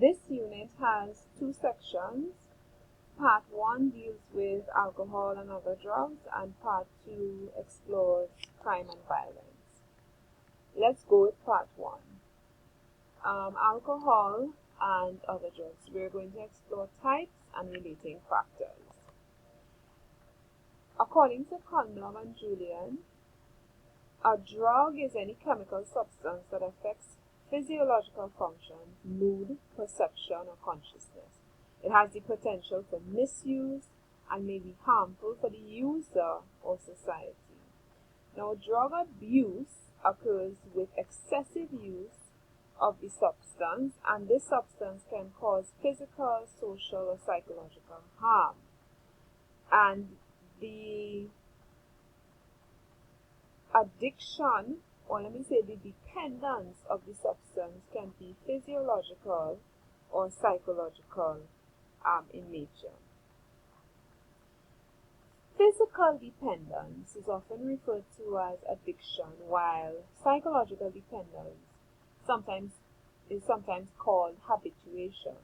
This unit has two sections. Part 1 deals with alcohol and other drugs, and Part 2 explores crime and violence. Let's go with Part 1. Alcohol and other drugs. We're going to explore types and relating factors. According to Condom and Julian, a drug is any chemical substance that affects physiological functions, mood, perception, or consciousness. It has the potential for misuse and may be harmful for the user or society. Now, drug abuse occurs with excessive use of the substance, and this substance can cause physical, social, or psychological harm. And the addiction, or let me say the dependence of the substance, can be physiological or psychological in nature. Physical dependence is often referred to as addiction, while psychological dependence is sometimes called habituation.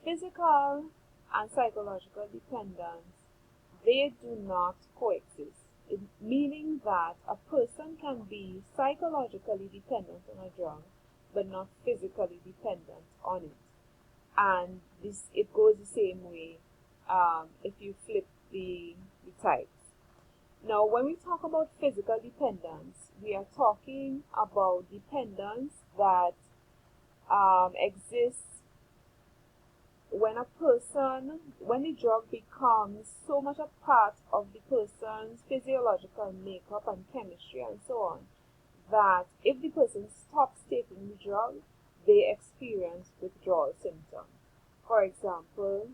Physical and psychological dependence, they do not coexist, meaning that a person can be psychologically dependent on a drug but not physically dependent on it. And it goes the same way if you flip the types. Now, when we talk about physical dependence, we are talking about dependence that exists when the drug becomes so much a part of the person's physiological makeup and chemistry and so on, that if the person stops taking the drug, they experience withdrawal symptoms. For example,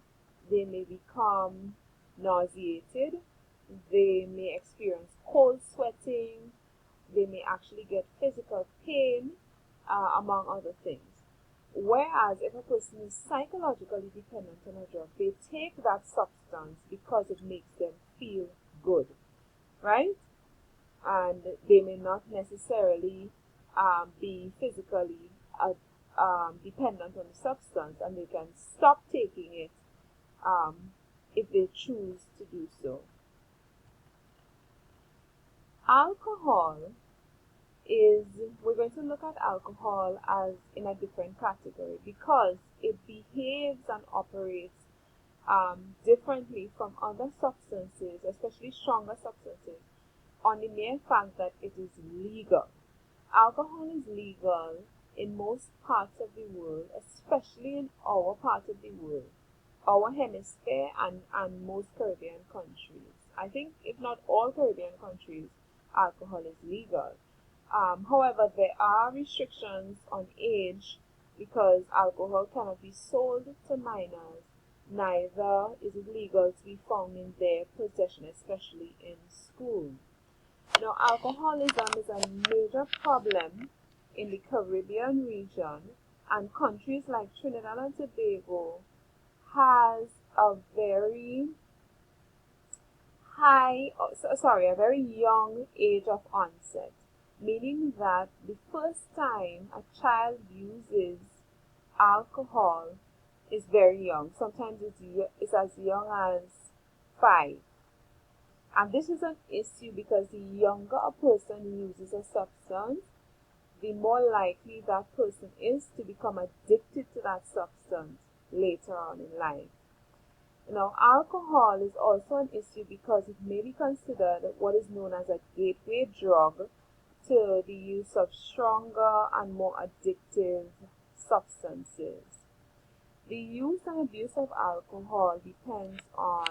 they may become nauseated, they may experience cold sweating, they may actually get physical pain, among other things. Whereas if a person is psychologically dependent on a drug, they take that substance because it makes them feel good, right? And they may not necessarily be physically dependent on the substance, and they can stop taking it if they choose to do so. We're going to look at alcohol as in a different category because it behaves and operates differently from other substances, especially stronger substances, on the mere fact that it is legal. Alcohol is legal in most parts of the world, especially in our part of the world, our hemisphere, and most Caribbean countries. I think if not all Caribbean countries, alcohol is legal. However, there are restrictions on age because alcohol cannot be sold to minors. Neither is it legal to be found in their possession, especially in schools. Now, alcoholism is a major problem in the Caribbean region, and countries like Trinidad and Tobago has a very young age of onset, meaning that the first time a child uses alcohol is very young. Sometimes it's as young as 5. And this is an issue because the younger a person uses a substance, the more likely that person is to become addicted to that substance later on in life. Now, alcohol is also an issue because it may be considered what is known as a gateway drug to the use of stronger and more addictive substances. The use and abuse of alcohol depends on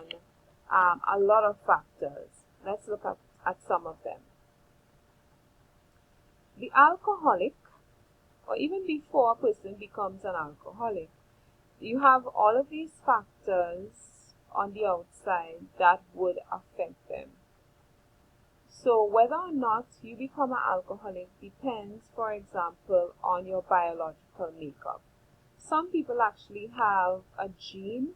a lot of factors. Let's look at some of them. The alcoholic, or even before a person becomes an alcoholic, you have all of these factors on the outside that would affect them. So whether or not you become an alcoholic depends, for example, on your biological makeup. Some people actually have a gene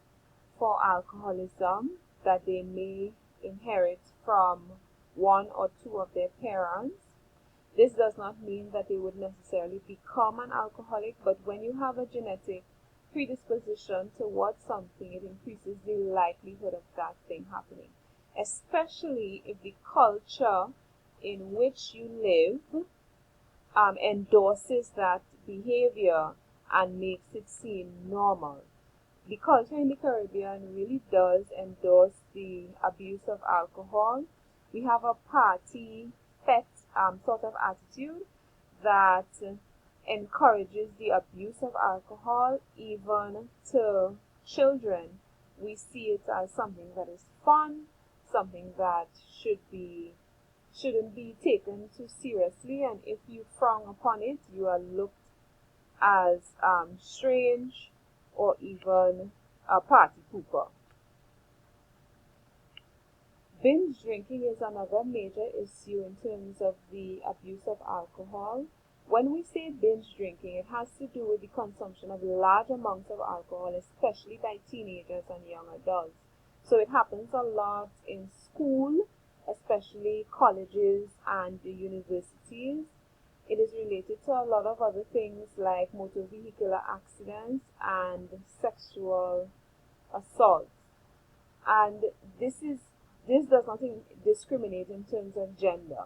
for alcoholism that they may inherit from one or two of their parents. This does not mean that they would necessarily become an alcoholic, but when you have a genetic predisposition towards something, it increases the likelihood of that thing happening, especially if the culture in which you live endorses that behavior and makes it seem normal. The culture in the Caribbean really does endorse the abuse of alcohol. We have a party pet sort of attitude that encourages the abuse of alcohol even to children. We see it as something that is fun, something that shouldn't be taken too seriously, and if you frown upon it, you are looked as strange or even a party pooper. Binge drinking is another major issue in terms of the abuse of alcohol. When we say binge drinking, it has to do with the consumption of large amounts of alcohol, especially by teenagers and young adults. So it happens a lot in school, especially colleges and universities. It is related to a lot of other things like motor vehicular accidents and sexual assault. And this does not discriminate in terms of gender.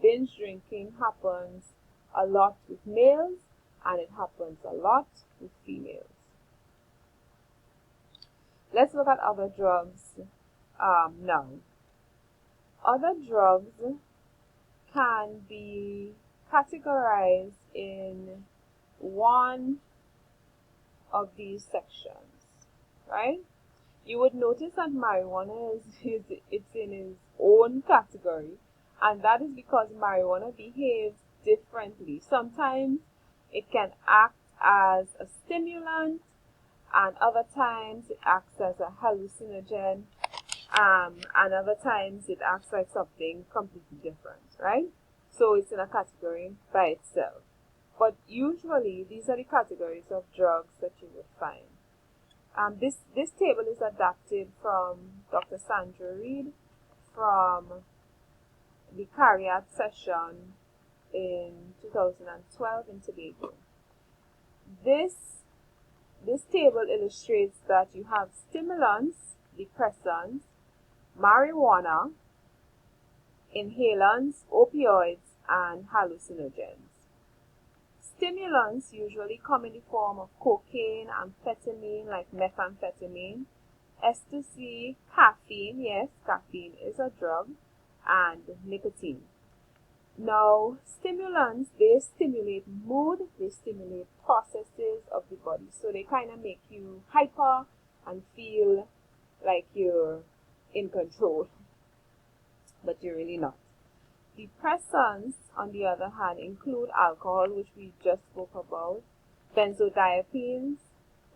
Binge drinking happens a lot with males and it happens a lot with females. Let's look at other drugs now. Other drugs can be categorized in one of these sections, right? You would notice that marijuana it's in its own category, and that is because marijuana behaves differently. Sometimes it can act as a stimulant, and other times it acts as a hallucinogen, and other times it acts like something completely different, right? So it's in a category by itself. But usually these are the categories of drugs that you would find. This table is adapted from Dr. Sandra Reed from the CARIAT session in 2012 in Tobago. This table illustrates that you have stimulants, depressants, marijuana, inhalants, opioids, and hallucinogens. Stimulants usually come in the form of cocaine, amphetamine like methamphetamine, ecstasy, caffeine, yes, caffeine is a drug, and nicotine. Now, stimulants, they stimulate mood, they stimulate processes of the body, so they kind of make you hyper and feel like you're in control, but you're really not. Depressants, on the other hand, include alcohol, which we just spoke about, benzodiazepines,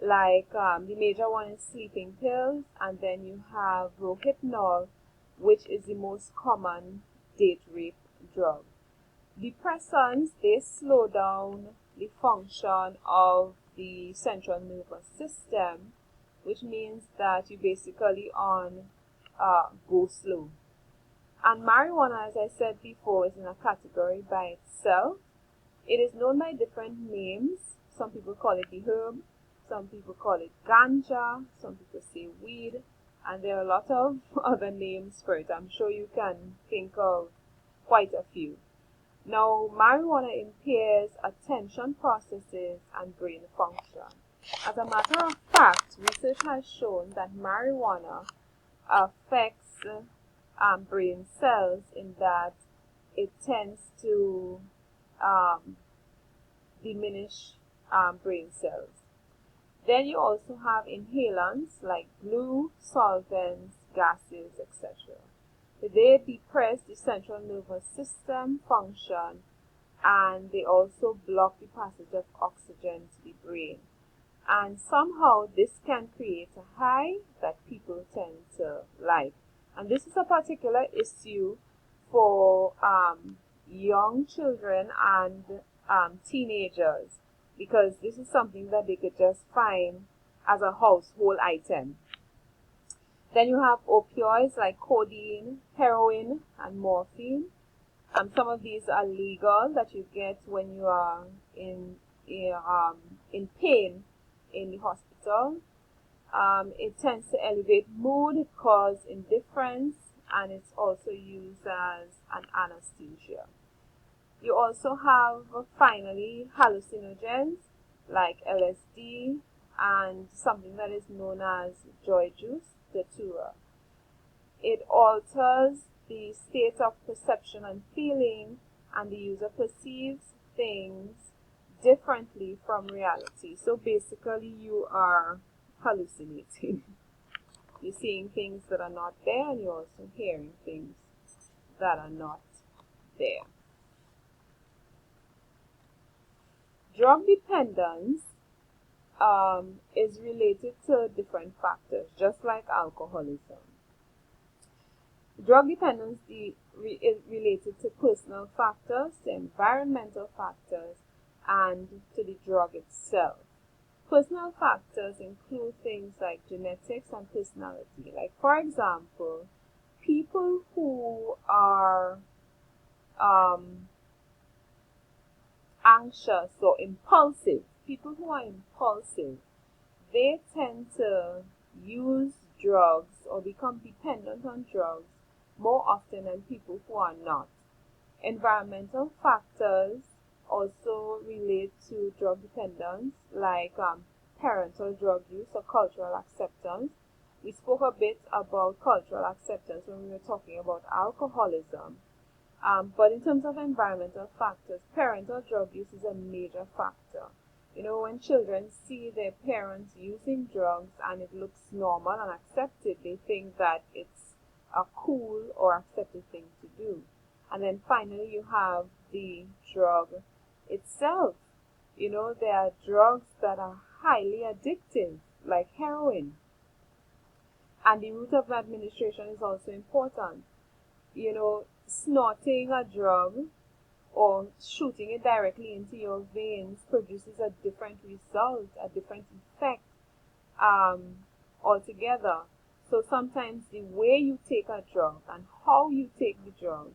like the major one is sleeping pills, and then you have rohypnol, which is the most common date rape drug. Depressants, they slow down the function of the central nervous system, which means that you basically on go slow. And marijuana, as I said before, is in a category by itself. It is known by different names. Some people call it the herb, some people call it ganja, some people say weed, and there are a lot of other names for it. I'm sure you can think of quite a few. Now, marijuana impairs attention processes and brain function. As a matter of fact, research has shown that marijuana affects brain cells in that it tends to diminish brain cells. Then you also have inhalants like glue, solvents, gases, etc. They depress the central nervous system function, and they also block the passage of oxygen to the brain. And somehow this can create a high that people tend to like. And this is a particular issue for young children and teenagers, because this is something that they could just find as a household item. Then you have opioids like codeine, heroin, and morphine. Some of these are legal that you get when you are in pain in the hospital. It tends to elevate mood, cause indifference, and it's also used as an anesthesia. You also have, finally, hallucinogens like LSD and something that is known as joy juice, datura. It alters the state of perception and feeling, and the user perceives things differently from reality. So basically, you are hallucinating. You're seeing things that are not there, and you're also hearing things that are not there. Drug dependence is related to different factors, just like alcoholism. Drug dependence is related to personal factors, to environmental factors, and to the drug itself. Personal factors include things like genetics and personality. Like, for example, people who are anxious or impulsive, they tend to use drugs or become dependent on drugs more often than people who are not. Environmental factors also relate to drug dependence, like parental drug use or cultural acceptance. We spoke a bit about cultural acceptance when we were talking about alcoholism. But in terms of environmental factors, parental drug use is a major factor. You know, when children see their parents using drugs and it looks normal and accepted, they think that it's a cool or accepted thing to do. And then finally, you have the drug itself. You know, there are drugs that are highly addictive, like heroin. And the route of administration is also important. You know, snorting a drug or shooting it directly into your veins produces a different result, a different effect altogether. So sometimes the way you take a drug and how you take the drug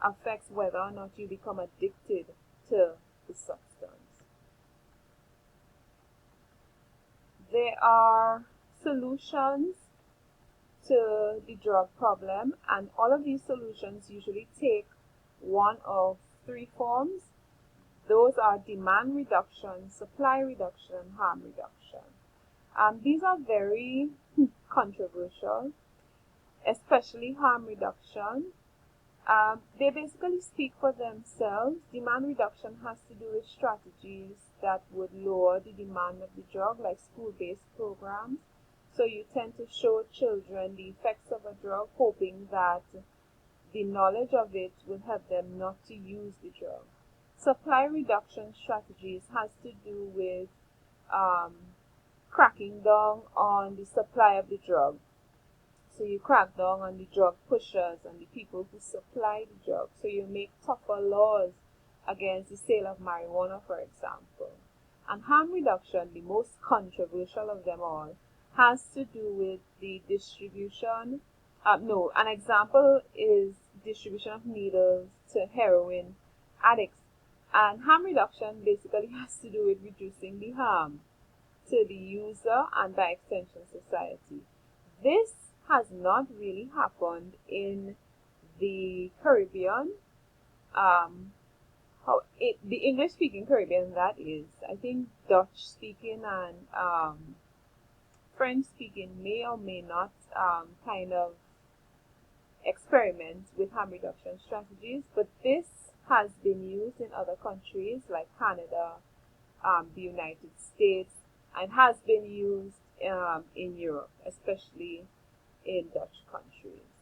affects whether or not you become addicted to the substance. There are solutions to the drug problem, and all of these solutions usually take one of three forms. Those are demand reduction, supply reduction, and harm reduction. These are very controversial, especially harm reduction. They basically speak for themselves. Demand reduction has to do with strategies that would lower the demand of the drug, like school-based programs. So you tend to show children the effects of a drug, hoping that the knowledge of it will help them not to use the drug. Supply reduction strategies has to do with cracking down on the supply of the drug. So you crack down on the drug pushers and the people who supply the drug. So you make tougher laws against the sale of marijuana, for example. And harm reduction, the most controversial of them all, has to do with the distribution. An example is distribution of needles to heroin addicts. And harm reduction basically has to do with reducing the harm to the user and by extension society. This has not really happened in the Caribbean. The English-speaking Caribbean, that is. I think Dutch-speaking and French-speaking may or may not kind of experiment with harm reduction strategies, but this has been used in other countries like Canada, the United States, and has been used in Europe, especially in Dutch countries.